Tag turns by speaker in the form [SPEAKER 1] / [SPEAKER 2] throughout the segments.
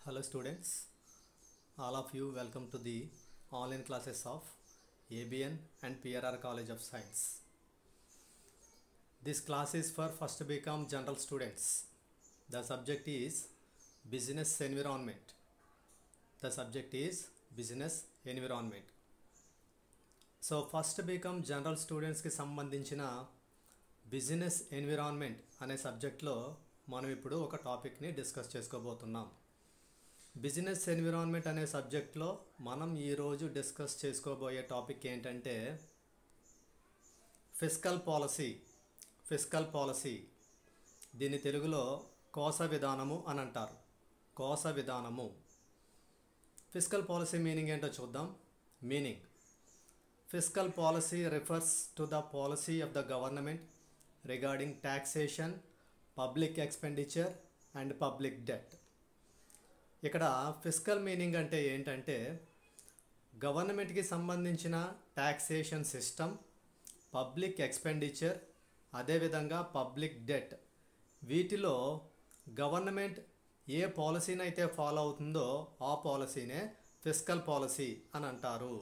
[SPEAKER 1] Hello students, all of you welcome to the online classes of ABN and PRR College of Science. This class is for first BCom general students. The subject is business environment. The subject is business environment. So first BCom general students की సంబంధించిన business environment అనే సబ్జెక్ట్లో మనం ఇప్పుడు ఒక టాపిక్ని discuss చేసుకోబోతున్నాం. Business environment అనే సబ్జెక్ట్లో మనం ఈరోజు డిస్కస్ చేసుకోబోయే టాపిక్ ఏంటంటే ఫిస్కల్ పాలసీ. దీన్ని తెలుగులో కోస విధానము అని అంటారు. కోస విధానము. ఫిస్కల్ పాలసీ మీనింగ్ ఏంటో చూద్దాం. Meaning: fiscal policy refers to the policy of the government regarding taxation, public expenditure and public debt. ఇక్కడ ఫిస్కల్ మీనింగ్ అంటే ఏంటంటే గవర్నమెంట్కి సంబంధించిన ట్యాక్సేషన్ సిస్టమ్, పబ్లిక్ ఎక్స్పెండిచర్, అదేవిధంగా పబ్లిక్ డెట్, వీటిలో గవర్నమెంట్ ఏ పాలసీని అయితే ఫాలో అవుతుందో ఆ పాలసీనే ఫిస్కల్ పాలసీ అని అంటారు.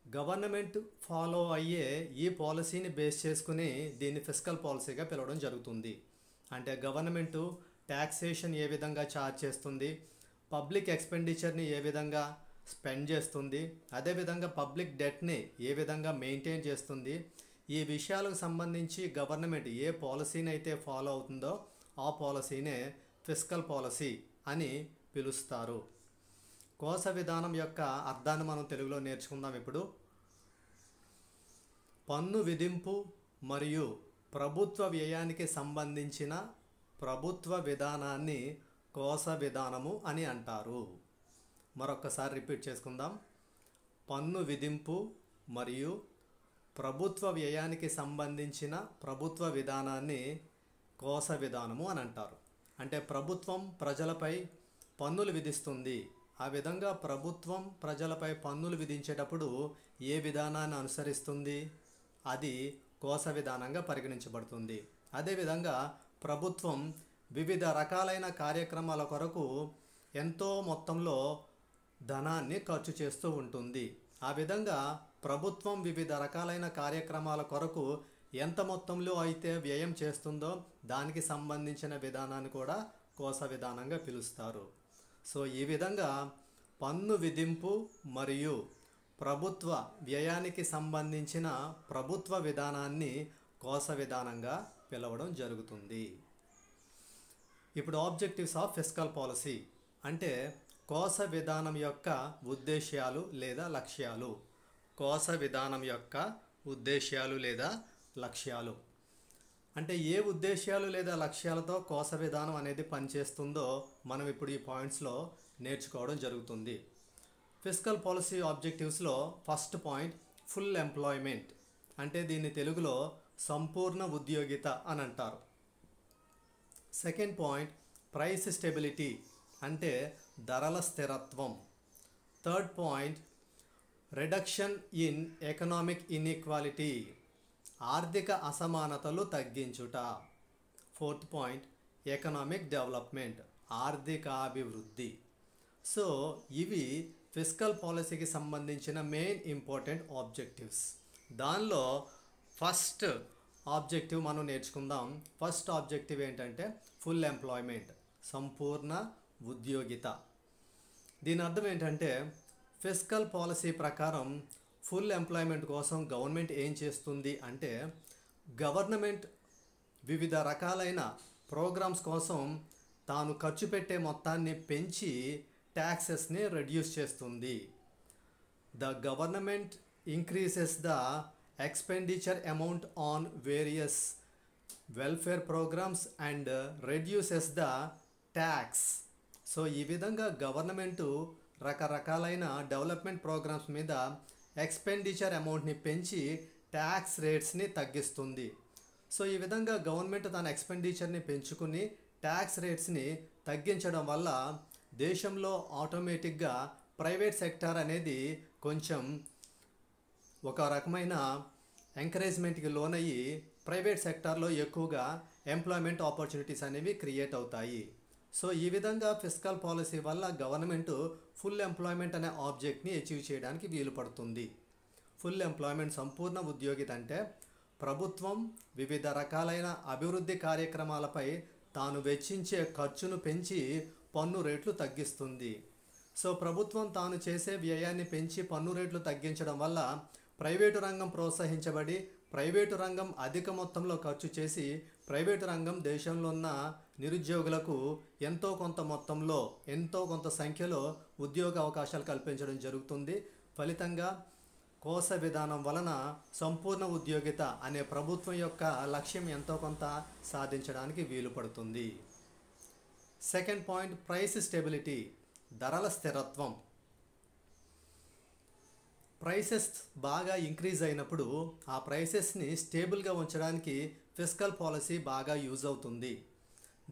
[SPEAKER 1] గవర్నమెంట్ ఫాలో అయ్యే ఈ పాలసీని బేస్ చేసుకుని దీన్ని ఫిస్కల్ పాలసీగా పిలవడం జరుగుతుంది. అంటే గవర్నమెంటు ట్యాక్సేషన్ ఏ విధంగా ఛార్జ్ చేస్తుంది, పబ్లిక్ ఎక్స్పెండిచర్ని ఏ విధంగా స్పెండ్ చేస్తుంది, అదేవిధంగా పబ్లిక్ డెట్ని ఏ విధంగా మెయింటైన్ చేస్తుంది, ఈ విషయాలకు సంబంధించి గవర్నమెంట్ ఏ పాలసీని అయితే ఫాలో అవుతుందో ఆ పాలసీనే ఫిస్కల్ పాలసీ అని పిలుస్తారు. కోస విధానం యొక్క అర్థాన్ని మనం తెలుగులో నేర్చుకుందాం. ఇప్పుడు పన్ను విధింపు మరియు ప్రభుత్వ వ్యయానికి సంబంధించిన ప్రభుత్వ విధానాన్ని కోస విధానము అని అంటారు. మరొకసారి రిపీట్ చేసుకుందాం. పన్ను విధింపు మరియు ప్రభుత్వ వ్యయానికి సంబంధించిన ప్రభుత్వ విధానాన్ని కోస విధానము అని అంటారు. అంటే ప్రభుత్వం ప్రజలపై పన్నులు విధిస్తుంది. ఆ విధంగా ప్రభుత్వం ప్రజలపై పన్నులు విధించేటప్పుడు ఏ విధానాన్ని అనుసరిస్తుంది, అది కోస విధానంగా పరిగణించబడుతుంది. అదేవిధంగా ప్రభుత్వం వివిధ రకాలైన కార్యక్రమాల కొరకు ఎంతో మొత్తంలో ధనాన్ని ఖర్చు చేస్తూ ఉంటుంది. ఆ విధంగా ప్రభుత్వం వివిధ రకాలైన కార్యక్రమాల కొరకు ఎంత మొత్తంలో అయితే వ్యయం చేస్తుందో దానికి సంబంధించిన విధానాన్ని కూడా కోస విధానంగా పిలుస్తారు. సో ఈ విధంగా పన్ను విధింపు మరియు ప్రభుత్వ వ్యయానికి సంబంధించిన ప్రభుత్వ విధానాన్ని కోస విధానంగా పిలవడం జరుగుతుంది. ఇప్పుడు ఆబ్జెక్టివ్స్ ఆఫ్ ఫిస్కల్ పాలసీ అంటే కోస విధానం యొక్క ఉద్దేశ్యాలు లేదా లక్ష్యాలు. కోస విధానం యొక్క ఉద్దేశ్యాలు లేదా లక్ష్యాలు అంటే ఏ ఉద్దేశ్యాలు లేదా లక్ష్యాలతో కోస విధానం అనేది పనిచేస్తుందో మనం ఇప్పుడు ఈ పాయింట్స్లో నేర్చుకోవడం జరుగుతుంది. ఫిస్కల్ పాలసీ ఆబ్జెక్టివ్స్లో ఫస్ట్ పాయింట్ ఫుల్ ఎంప్లాయ్మెంట్, అంటే దీన్ని తెలుగులో సంపూర్ణ ఉద్యోగిత అని అంటారు. సెకండ్ పాయింట్ ప్రైస్ స్టెబిలిటీ, అంటే ధరల స్థిరత్వం. Third point reduction in economic inequality, ఆర్థిక అసమానతలు తగ్గించుట. ఫోర్త్ పాయింట్ ఎకనామిక్ డెవలప్మెంట్, ఆర్థికాభివృద్ధి. సో ఇవి ఫిస్కల్ పాలసీకి సంబంధించిన మెయిన్ ఇంపార్టెంట్ ఆబ్జెక్టివ్స్. దానిలో ఫస్ట్ ఆబ్జెక్టివ్ మనం నేర్చుకుందాం. ఫస్ట్ ఆబ్జెక్టివ్ ఏంటంటే ఫుల్ ఎంప్లాయ్మెంట్, సంపూర్ణ ఉద్యోగిత. దీని అర్థం ఏంటంటే ఫిస్కల్ పాలసీ ప్రకారం ఫుల్ ఎంప్లాయ్మెంట్ కోసం గవర్నమెంట్ ఏం చేస్తుంది అంటే గవర్నమెంట్ వివిధ రకాలైన ప్రోగ్రామ్స్ కోసం తాను ఖర్చు పెట్టే మొత్తాన్ని పెంచి ట్యాక్సెస్ని రెడ్యూస్ చేస్తుంది. The government increases the expenditure amount on various welfare programs and reduces the tax. So ఈ విధంగా గవర్నమెంటు రకరకాలైన డెవలప్మెంట్ ప్రోగ్రామ్స్ మీద ఎక్స్పెండిచర్ అమౌంట్ని పెంచి ట్యాక్స్ రేట్స్ని తగ్గిస్తుంది. సో ఈ విధంగా గవర్నమెంట్ తన ఎక్స్పెండిచర్ని పెంచుకుని ట్యాక్స్ రేట్స్ని తగ్గించడం వల్ల దేశంలో ఆటోమేటిక్గా ప్రైవేట్ సెక్టార్ అనేది కొంచెం ఒక రకమైన ఎంకరేజ్మెంట్కి లోనయ్యి ప్రైవేట్ సెక్టార్లో ఎక్కువగా ఎంప్లాయ్మెంట్ ఆపర్చునిటీస్ అనేవి క్రియేట్ అవుతాయి. సో ఈ విధంగా ఫిస్కల్ పాలసీ వల్ల గవర్నమెంట్ ఫుల్ ఎంప్లాయ్మెంట్ అనే ఆబ్జెక్ట్ని అచీవ్ చేయడానికి వీలు పడుతుంది. ఫుల్ ఎంప్లాయ్మెంట్ సంపూర్ణ ఉద్యోగిత అంటే ప్రభుత్వం వివిధ రకాలైన అభివృద్ధి కార్యక్రమాలపై తాను వెచ్చించే ఖర్చును పెంచి పన్ను రేట్లు తగ్గిస్తుంది. సో ప్రభుత్వం తాను చేసే వ్యయాన్ని పెంచి పన్ను రేట్లు తగ్గించడం వల్ల ప్రైవేటు రంగం ప్రోత్సహించబడి ప్రైవేటు రంగం అధిక మొత్తంలో ఖర్చు చేసి ప్రైవేటు రంగం దేశంలో ఉన్న నిరుద్యోగులకు ఎంతో కొంత మొత్తంలో ఎంతో కొంత సంఖ్యలో ఉద్యోగ అవకాశాలు కల్పించడం జరుగుతుంది. ఫలితంగా కోస విధానం వలన సంపూర్ణ ఉద్యోగిత అనే ప్రభుత్వం యొక్క లక్ష్యం ఎంతో కొంత సాధించడానికి వీలు పడుతుంది. సెకండ్ పాయింట్, ప్రైస్ స్టెబిలిటీ, ధరల స్థిరత్వం. ప్రైసెస్ బాగా ఇంక్రీజ్ అయినప్పుడు ఆ ప్రైసెస్ని స్టేబుల్గా ఉంచడానికి ఫిస్కల్ పాలసీ బాగా యూజ్ అవుతుంది.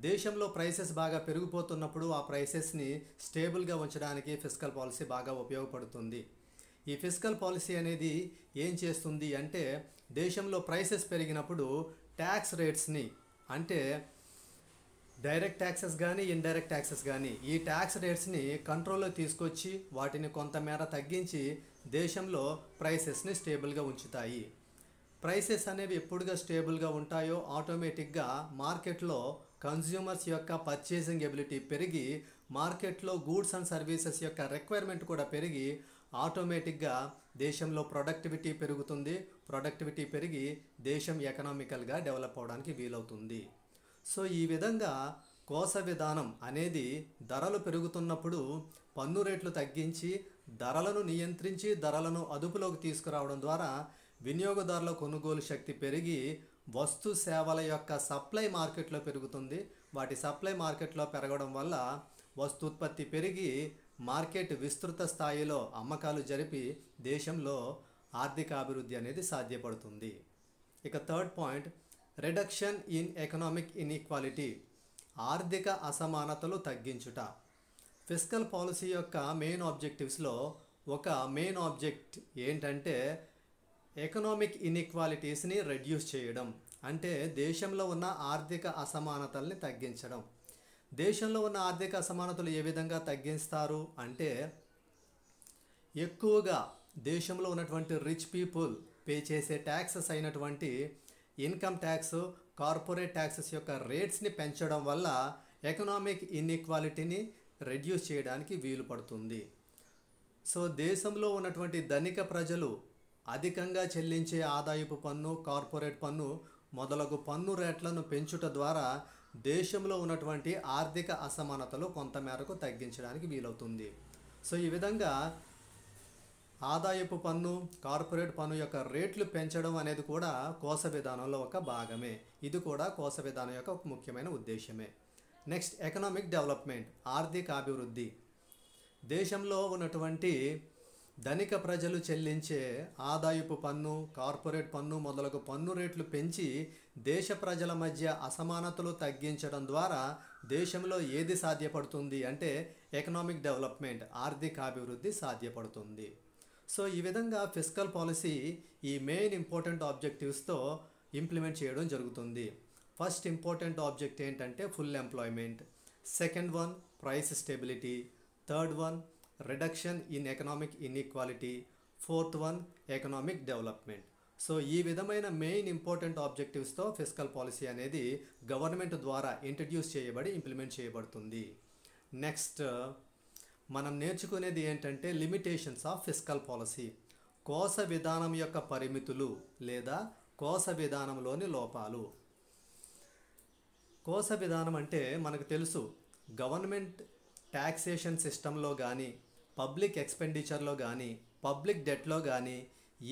[SPEAKER 1] దేశంలో ప్రైసెస్ బాగా పెరిగిపోతున్నప్పుడు ఆ ప్రైసెస్ని స్టేబుల్గా ఉంచడానికి ఫిస్కల్ పాలసీ బాగా ఉపయోగపడుతుంది. ఈ ఫిస్కల్ పాలసీ అనేది ఏం చేస్తుంది అంటే దేశంలో ప్రైసెస్ పెరిగినప్పుడు ట్యాక్స్ రేట్స్ని అంటే డైరెక్ట్ ట్యాక్సెస్ కానీ ఇండైరెక్ట్ ట్యాక్సెస్ కానీ ఈ ట్యాక్స్ రేట్స్ని కంట్రోల్లో తీసుకొచ్చి వాటిని కొంతమేర తగ్గించి దేశంలో ప్రైసెస్ని స్టేబుల్గా ఉంచుతాయి. ప్రైసెస్ అనేవి ఎప్పుడుగా స్టేబుల్గా ఉంటాయో ఆటోమేటిక్గా మార్కెట్లో కన్జ్యూమర్స్ యొక్క పర్చేసింగ్ ఎబిలిటీ పెరిగి మార్కెట్లో గూడ్స్ అండ్ సర్వీసెస్ యొక్క రిక్వైర్మెంట్ కూడా పెరిగి ఆటోమేటిక్గా దేశంలో ప్రొడక్టివిటీ పెరుగుతుంది. ప్రొడక్టివిటీ పెరిగి దేశం ఎకనామికల్గా డెవలప్ అవడానికి వీలవుతుంది. సో ఈ విధంగా కోస విధానం అనేది ధరలు పెరుగుతున్నప్పుడు పన్ను రేట్లు తగ్గించి ధరలను నియంత్రించి ధరలను అదుపులోకి తీసుకురావడం ద్వారా వినియోగదారుల కొనుగోలు శక్తి పెరిగి వస్తు సేవల యొక్క సప్లై మార్కెట్లో పెరుగుతుంది. వాటి సప్లై మార్కెట్లో పెరగడం వల్ల వస్తూత్పత్తి పెరిగి మార్కెట్ విస్తృత స్థాయిలో అమ్మకాలు జరిపి దేశంలో ఆర్థిక అభివృద్ధి అనేది సాధ్యపడుతుంది. ఇక third point, reduction in economic inequality, ఆర్థిక అసమానతలు తగ్గించుట. ఫిస్కల్ పాలసీ యొక్క మెయిన్ ఆబ్జెక్టివ్స్లో ఒక మెయిన్ ఆబ్జెక్ట్ ఏంటంటే ఎకనామిక్ ఇన్ఈక్వాలిటీస్ని రెడ్యూస్ చేయడం, అంటే దేశంలో ఉన్న ఆర్థిక అసమానతల్ని తగ్గించడం. దేశంలో ఉన్న ఆర్థిక అసమానతలు ఏ విధంగా తగ్గిస్తారు అంటే ఎక్కువగా దేశంలో ఉన్నటువంటి రిచ్ పీపుల్ పే చేసే ట్యాక్సెస్ అయినటువంటి ఇన్కమ్ ట్యాక్స్, కార్పొరేట్ ట్యాక్సెస్ యొక్క రేట్స్ని పెంచడం వల్ల ఎకనామిక్ ఇన్ఈక్వాలిటీని రెడ్యూస్ చేయడానికి వీలు పడుతుంది. సో దేశంలో ఉన్నటువంటి ధనిక ప్రజలు అధికంగా చెల్లించే ఆదాయపు పన్ను, కార్పొరేట్ పన్ను మొదలగు పన్ను రేట్లను పెంచుట ద్వారా దేశంలో ఉన్నటువంటి ఆర్థిక అసమానతలు కొంతమేరకు తగ్గించడానికి వీలవుతుంది. సో ఈ విధంగా ఆదాయపు పన్ను, కార్పొరేట్ పన్ను యొక్క రేట్లు పెంచడం అనేది కూడా కోస విధానంలో ఒక భాగమే. ఇది కూడా కోస విధానం యొక్క ఒక ముఖ్యమైన ఉద్దేశమే. నెక్స్ట్, ఎకనామిక్ డెవలప్మెంట్, ఆర్థిక అభివృద్ధి. దేశంలో ఉన్నటువంటి ధనిక ప్రజలు చెల్లించే ఆదాయపు పన్ను, కార్పొరేట్ పన్ను మొదలగు పన్ను రేట్లు పెంచి దేశ ప్రజల మధ్య అసమానతలు తగ్గించడం ద్వారా దేశంలో ఏది సాధ్యపడుతుంది అంటే ఎకనామిక్ డెవలప్మెంట్, ఆర్థిక అభివృద్ధి సాధ్యపడుతుంది. సో ఈ విధంగా ఫిస్కల్ పాలసీ ఈ మెయిన్ ఇంపార్టెంట్ ఆబ్జెక్టివ్స్తో ఇంప్లిమెంట్ చేయడం జరుగుతుంది. ఫస్ట్ ఇంపార్టెంట్ ఆబ్జెక్ట్ ఏంటంటే full employment, second one price stability, third one reduction in economic inequality, fourth one economic development. So ఈ విధమైన మెయిన్ ఇంపార్టెంట్ ఆబ్జెక్టివ్స్తో ఫిస్కల్ పాలసీ అనేది గవర్నమెంట్ ద్వారా ఇంట్రడ్యూస్ చేయబడి implement చేయబడుతుంది. నెక్స్ట్ మనం నేర్చుకునేది ఏంటంటే లిమిటేషన్స్ ఆఫ్ ఫిస్కల్ పాలసీ, కోస విధానం యొక్క పరిమితులు లేదా కోస విధానంలోని లోపాలు. కోస విధానం అంటే మనకు తెలుసు, గవర్నమెంట్ ట్యాక్సేషన్ సిస్టంలో కానీ పబ్లిక్ ఎక్స్పెండిచర్లో కానీ పబ్లిక్ డెట్లో కానీ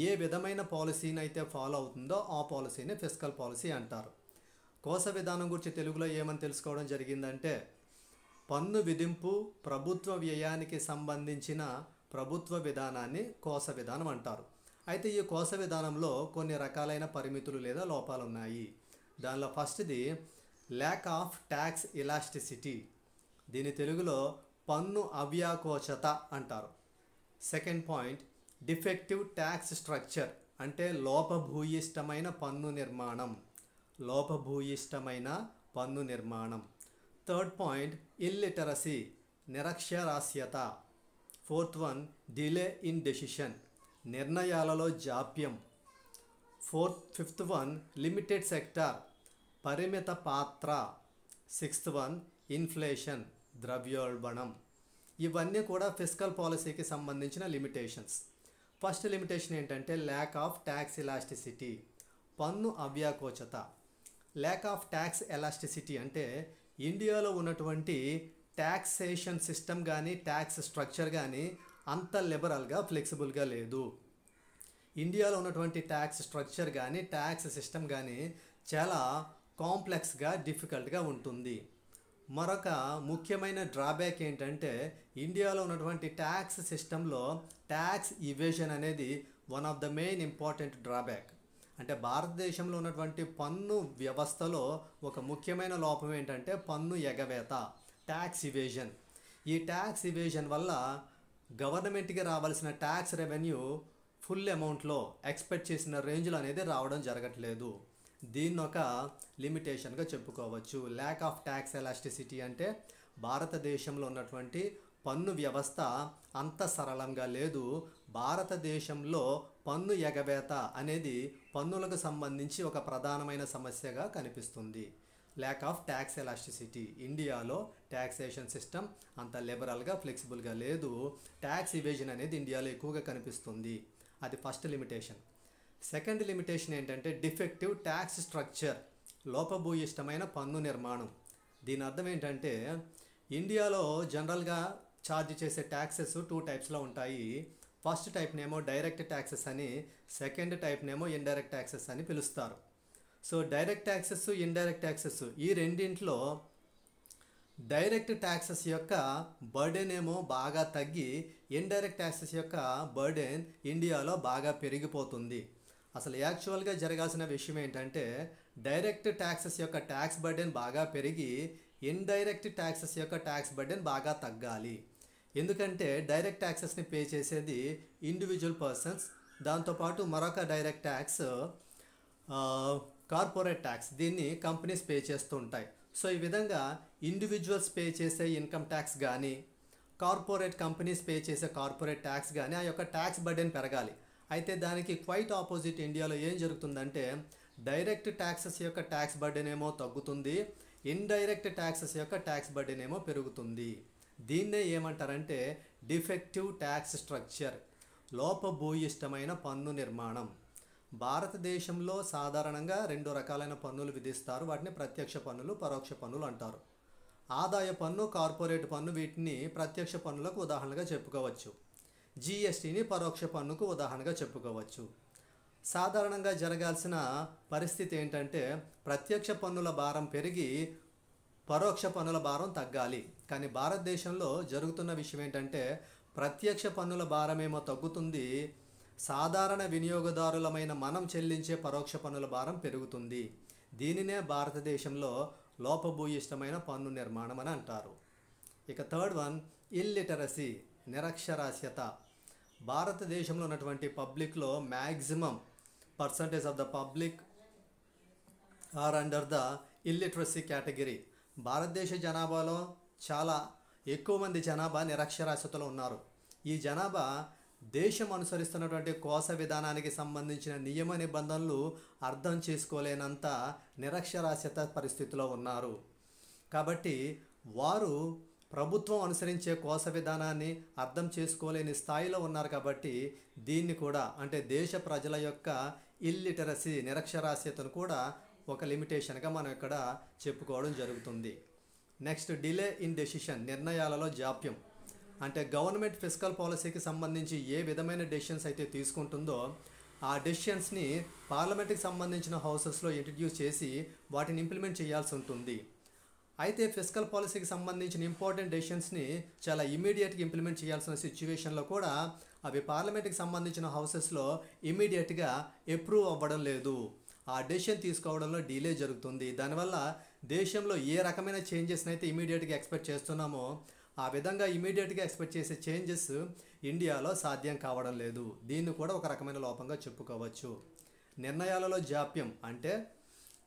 [SPEAKER 1] ఏ విధమైన పాలసీని అయితే ఫాలో అవుతుందో ఆ పాలసీని ఫిస్కల్ పాలసీ అంటారు. కోస విధానం గురించి తెలుగులో ఏమని తెలుసుకోవడం జరిగిందంటే పన్ను విధింపు ప్రభుత్వ వ్యయానికి సంబంధించిన ప్రభుత్వ విధానాన్ని కోస విధానం అంటారు. అయితే ఈ కోస విధానంలో కొన్ని రకాలైన పరిమితులు లేదా లోపాలు ఉన్నాయి. దానిలో ఫస్ట్ది ల్యాక్ ఆఫ్ ట్యాక్స్ ఇలాస్టిసిటీ, దీని తెలుగులో పన్ను అవ్యాకోచత అంటారు. Second point defective tax structure, అంటే లోపభూయిష్టమైన పన్ను నిర్మాణం. లోపభూయిష్టమైన పన్ను నిర్మాణం. థర్డ్ పాయింట్ ఇల్లిటరసీ, నిరక్షరాస్యత. Fourth one delay in decision, నిర్ణయాలలో జాప్యం. ఫిఫ్త్ వన్ లిమిటెడ్ సెక్టార్, పరిమిత పాత్ర. సిక్స్త్ వన్ ఇన్ఫ్లేషన్, ద్రవ్యోల్బణం. ఇవన్నీ కూడా ఫిస్కల్ పాలసీకి సంబంధించిన లిమిటేషన్స్. ఫస్ట్ లిమిటేషన్ ఏంటంటే ల్యాక్ ఆఫ్ ట్యాక్స్ ఎలాస్టిసిటీ, పన్ను అవ్యాకోచత. ల్యాక్ ఆఫ్ ట్యాక్స్ ఎలాస్టిసిటీ అంటే ఇండియాలో ఉన్నటువంటి ట్యాక్సేషన్ సిస్టమ్ కానీ ట్యాక్స్ స్ట్రక్చర్ కానీ అంత లిబరల్గా ఫ్లెక్సిబుల్గా లేదు. ఇండియాలో ఉన్నటువంటి ట్యాక్స్ స్ట్రక్చర్ కానీ ట్యాక్స్ సిస్టమ్ కానీ చాలా కాంప్లెక్స్గా డిఫికల్ట్గా ఉంటుంది. మరొక ముఖ్యమైన డ్రాబ్యాక్ ఏంటంటే ఇండియాలో ఉన్నటువంటి ట్యాక్స్ సిస్టంలో ట్యాక్స్ ఇవేషన్ అనేది one of the main important drawback. అంటే భారతదేశంలో ఉన్నటువంటి పన్ను వ్యవస్థలో ఒక ముఖ్యమైన లోపం ఏంటంటే పన్ను ఎగవేత, ట్యాక్స్ ఇవేషన్. ఈ ట్యాక్స్ ఇవేషన్ వల్ల గవర్నమెంట్కి రావాల్సిన ట్యాక్స్ రెవెన్యూ ఫుల్ అమౌంట్లో ఎక్స్పెక్ట్ చేసిన రేంజ్లో అనేది రావడం జరగట్లేదు. దీన్ని ఒక లిమిటేషన్గా చెప్పుకోవచ్చు. ల్యాక్ ఆఫ్ ట్యాక్స్ ఎలాస్టిసిటీ అంటే భారతదేశంలో ఉన్నటువంటి పన్ను వ్యవస్థ అంత సరళంగా లేదు. భారతదేశంలో పన్ను ఎగవేత అనేది పన్నులకు సంబంధించి ఒక ప్రధానమైన సమస్యగా కనిపిస్తుంది. ల్యాక్ ఆఫ్ ట్యాక్స్ ఎలాస్టిసిటీ, ఇండియాలో ట్యాక్సేషన్ సిస్టమ్ అంత లిబరల్గా ఫ్లెక్సిబుల్గా లేదు. ట్యాక్స్ ఇవేజన్ అనేది ఇండియాలో ఎక్కువగా కనిపిస్తుంది. అది ఫస్ట్ లిమిటేషన్. సెకండ్ లిమిటేషన్ ఏంటంటే డిఫెక్టివ్ ట్యాక్స్ స్ట్రక్చర్, లోపభూయిష్టమైన పన్ను నిర్మాణం. దీని అర్థం ఏంటంటే ఇండియాలో జనరల్గా ఛార్జ్ చేసే ట్యాక్సెస్ 2 టైప్స్లో ఉంటాయి. ఫస్ట్ టైప్నేమో డైరెక్ట్ ట్యాక్సెస్ అని, సెకండ్ టైప్నేమో ఇండైరెక్ట్ ట్యాక్సెస్ అని పిలుస్తారు. So direct taxes, indirect taxes ఈ రెండింటిలో డైరెక్ట్ ట్యాక్సెస్ యొక్క బర్డెన్ ఏమో బాగా తగ్గి ఇండైరెక్ట్ ట్యాక్సెస్ యొక్క బర్డెన్ ఇండియాలో బాగా పెరిగిపోతుంది. అసలు యాక్చువల్గా జరగాల్సిన విషయం ఏంటంటే డైరెక్ట్ ట్యాక్సెస్ యొక్క ట్యాక్స్ బర్డెన్ బాగా పెరిగి ఇండైరెక్ట్ ట్యాక్సెస్ యొక్క ట్యాక్స్ బర్డెన్ బాగా తగ్గాలి. ఎందుకంటే డైరెక్ట్ ట్యాక్సెస్ని పే చేసేది ఇండివిజువల్ పర్సన్స్, దాంతోపాటు మరొక డైరెక్ట్ ట్యాక్స్ కార్పొరేట్ ట్యాక్స్, దీన్ని కంపెనీస్ పే చేస్తూ ఉంటాయి. సో ఈ విధంగా ఇండివిజువల్స్ పే చేసే ఇన్కమ్ ట్యాక్స్ కానీ కార్పొరేట్ కంపెనీస్ పే చేసే కార్పొరేట్ ట్యాక్స్ కానీ ఆ యొక్క ట్యాక్స్ బర్డెన్ పెరగాలి. అయితే దానికి క్వైట్ ఆపోజిట్ ఇండియాలో ఏం జరుగుతుందంటే డైరెక్ట్ ట్యాక్సెస్ యొక్క ట్యాక్స్ బర్డెన్ ఏమో తగ్గుతుంది, ఇండైరెక్ట్ ట్యాక్సెస్ యొక్క ట్యాక్స్ బర్డెన్ ఏమో పెరుగుతుంది. దీన్నే ఏమంటారంటే డిఫెక్టివ్ ట్యాక్స్ స్ట్రక్చర్, లోపభూయిష్టమైన పన్ను నిర్మాణం. భారతదేశంలో సాధారణంగా 2 రకాలైన పన్నులు విధిస్తారు. వాటిని ప్రత్యక్ష పన్నులు, పరోక్ష పన్నులు అంటారు. ఆదాయ పన్ను, కార్పొరేట్ పన్ను వీటిని ప్రత్యక్ష పన్నులకు ఉదాహరణగా చెప్పుకోవచ్చు. జిఎస్టీని పరోక్ష పన్నుకు ఉదాహరణగా చెప్పుకోవచ్చు. సాధారణంగా జరగాల్సిన పరిస్థితి ఏంటంటే ప్రత్యక్ష పన్నుల భారం పెరిగి పరోక్ష పన్నుల భారం తగ్గాలి. కానీ భారతదేశంలో జరుగుతున్న విషయం ఏంటంటే ప్రత్యక్ష పన్నుల భారమేమో తగ్గుతుంది, సాధారణ వినియోగదారులమైన మనం చెల్లించే పరోక్ష పన్నుల భారం పెరుగుతుంది. దీనినే భారతదేశంలో లోపభూయిష్టమైన పన్ను నిర్మాణం అని అంటారు. ఇక థర్డ్ వన్ ఇల్లిటరసీ, నిరక్షరాస్యత. భారతదేశంలో ఉన్నటువంటి పబ్లిక్లో maximum percentage of the public are under the illiteracy category. భారతదేశ జనాభాలో చాలా ఎక్కువ మంది జనాభా నిరక్షరాస్యతలో ఉన్నారు. ఈ జనాభా దేశం అనుసరిస్తున్నటువంటి కోశ విధానానికి సంబంధించిన నియమ నిబంధనలు అర్థం చేసుకోలేనంత నిరక్షరాస్యత పరిస్థితిలో ఉన్నారు. కాబట్టి వారు ప్రభుత్వం అనుసరించే కోశ విధానాన్ని అర్థం చేసుకోలేని స్థాయిలో ఉన్నారు. కాబట్టి దీన్ని కూడా అంటే దేశ ప్రజల యొక్క ఇల్లిటరసీ, నిరక్షరాస్యతను కూడా ఒక లిమిటేషన్గా మనం ఇక్కడ చెప్పుకోవడం జరుగుతుంది. నెక్స్ట్ డిలే ఇన్ డెసిషన్, నిర్ణయాలలో జాప్యం. అంటే గవర్నమెంట్ ఫిస్కల్ పాలసీకి సంబంధించి ఏ విధమైన డెసిషన్స్ అయితే తీసుకుంటుందో ఆ డెసిషన్స్ని పార్లమెంట్కి సంబంధించిన హౌసెస్లో ఇంట్రడ్యూస్ చేసి వాటిని ఇంప్లిమెంట్ చేయాల్సి ఉంటుంది. అయితే ఫిస్కల్ పాలసీకి సంబంధించిన ఇంపార్టెంట్ డెసిషన్స్ని చాలా ఇమీడియట్గా ఇంప్లిమెంట్ చేయాల్సిన సిచ్యువేషన్లో కూడా అవి పార్లమెంట్కి సంబంధించిన హౌసెస్లో ఇమీడియట్గా అప్రూవ్ అవ్వడం లేదు. ఆ డెసిషన్ తీసుకోవడంలో డిలే జరుగుతుంది. దానివల్ల దేశంలో ఏ రకమైన చేంజెస్ని అయితే ఇమీడియట్గా ఎక్స్పెక్ట్ చేస్తున్నామో ఆ విధంగా ఇమీడియట్గా ఎక్స్పెక్ట్ చేసే చేంజెస్ ఇండియాలో సాధ్యం కావడం లేదు. దీన్ని కూడా ఒక రకమైన లోపంగా చెప్పుకోవచ్చు. నిర్ణయాలలో జాప్యం అంటే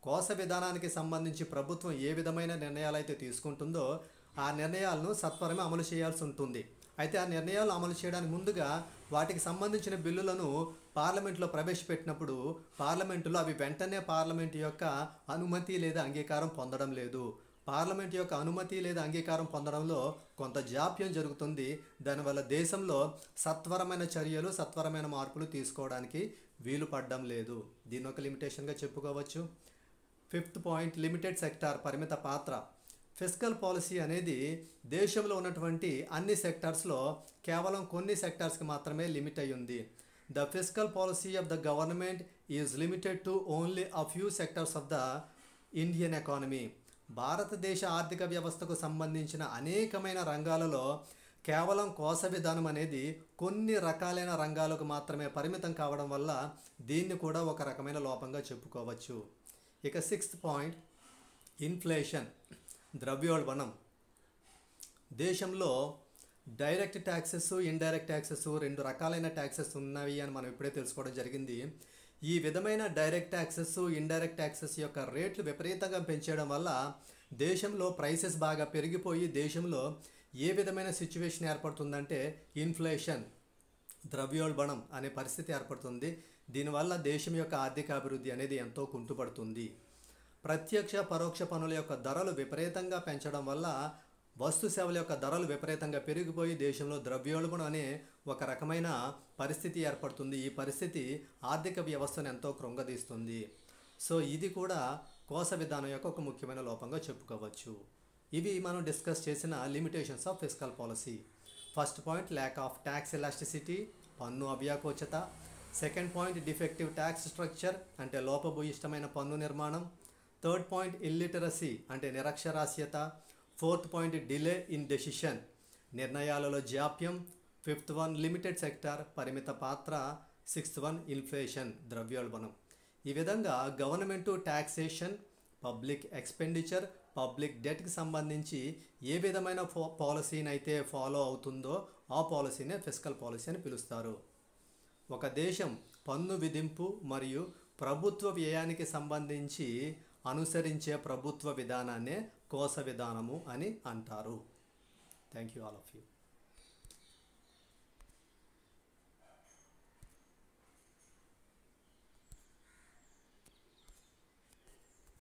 [SPEAKER 1] కోస విధానానికి సంబంధించి ప్రభుత్వం ఏ విధమైన నిర్ణయాలు అయితే తీసుకుంటుందో ఆ నిర్ణయాలను సత్వరమే అమలు చేయాల్సి ఉంటుంది. అయితే ఆ నిర్ణయాలు అమలు చేయడానికి ముందుగా వాటికి సంబంధించిన బిల్లులను పార్లమెంట్లో ప్రవేశపెట్టినప్పుడు పార్లమెంటులో అవి వెంటనే పార్లమెంటు యొక్క అనుమతి లేదా అంగీకారం పొందడం లేదు. పార్లమెంట్ యొక్క అనుమతి లేదా అంగీకారం పొందడంలో కొంత జాప్యం జరుగుతుంది. దానివల్ల దేశంలో సత్వరమైన చర్యలు, సత్వరమైన మార్పులు తీసుకోవడానికి వీలు పడడం లేదు. దీని ఒక లిమిటేషన్గా చెప్పుకోవచ్చు. 5th పాయింట్, లిమిటెడ్ సెక్టార్, పరిమిత పాత్ర. ఫిస్కల్ పాలసీ అనేది దేశంలో ఉన్నటువంటి అన్ని సెక్టార్స్లో కేవలం కొన్ని సెక్టార్స్కి మాత్రమే లిమిట్ అయి ఉంది. The fiscal policy of the government is limited to only a few sectors of the Indian economy. భారతదేశ ఆర్థిక వ్యవస్థకు సంబంధించిన అనేకమైన రంగాలలో కేవలం కోస విధానం అనేది కొన్ని రకాలైన రంగాలకు మాత్రమే పరిమితం కావడం వల్ల దీన్ని కూడా ఒక రకమైన లోపంగా చెప్పుకోవచ్చు. ఇక 6th పాయింట్, ఇన్ఫ్లేషన్, ద్రవ్యోల్బణం. దేశంలో డైరెక్ట్ ట్యాక్సెస్, ఇండైరెక్ట్ ట్యాక్సెస్, 2 రకాలైన ట్యాక్సెస్ ఉన్నాయి అని మనం ఇప్పుడే తెలుసుకోవడం జరిగింది. ఈ విధమైన డైరెక్ట్ ట్యాక్సెస్, ఇండైరెక్ట్ ట్యాక్సెస్ యొక్క రేట్లు విపరీతంగా పెంచేయడం వల్ల దేశంలో ప్రైసెస్ బాగా పెరిగిపోయి దేశంలో ఏ విధమైన సిచ్యువేషన్ ఏర్పడుతుందంటే ఇన్ఫ్లేషన్, ద్రవ్యోల్బణం అనే పరిస్థితి ఏర్పడుతుంది. దీనివల్ల దేశం యొక్క ఆర్థిక అభివృద్ధి అనేది ఎంతో కుంటుపడుతుంది. ప్రత్యక్ష పరోక్ష పన్నుల యొక్క ధరలు విపరీతంగా పెంచడం వల్ల వస్తు సేవల యొక్క ధరలు విపరీతంగా పెరిగిపోయి దేశంలో ద్రవ్యోల్బణం అనే ఒక రకమైన పరిస్థితి ఏర్పడుతుంది. ఈ పరిస్థితి ఆర్థిక వ్యవస్థను ఎంతో కృంగదీస్తుంది. సో ఇది కూడా కోస విధానం యొక్క ఒక ముఖ్యమైన లోపంగా చెప్పుకోవచ్చు. ఇవి మనం డిస్కస్ చేసిన limitations of fiscal policy. First point, lack of tax elasticity, పన్ను అవ్యాకోచత. Second point, defective tax structure, అంటే లోపభూయిష్టమైన పన్ను నిర్మాణం. థర్డ్ పాయింట్, ఇల్లిటరసీ, అంటే నిరక్షరాస్యత. 4th point, delay in decision, నిర్ణయాలలో జాప్యం. 5th వన్, లిమిటెడ్ సెక్టార్, పరిమిత పాత్ర. 6th వన్, ఇన్ఫ్లేషన్, ద్రవ్యోల్బణం. ఈ విధంగా government taxation, public expenditure, public డెట్కి సంబంధించి ఏ విధమైన పాలసీని అయితే ఫాలో అవుతుందో ఆ పాలసీనే ఫిస్కల్ పాలసీ అని పిలుస్తారు. ఒక దేశం పన్ను విధింపు మరియు ప్రభుత్వ వ్యయానికి సంబంధించి అనుసరించే ప్రభుత్వ విధానాన్నే కోస విధానము అని అంటారు. Thank you all of you.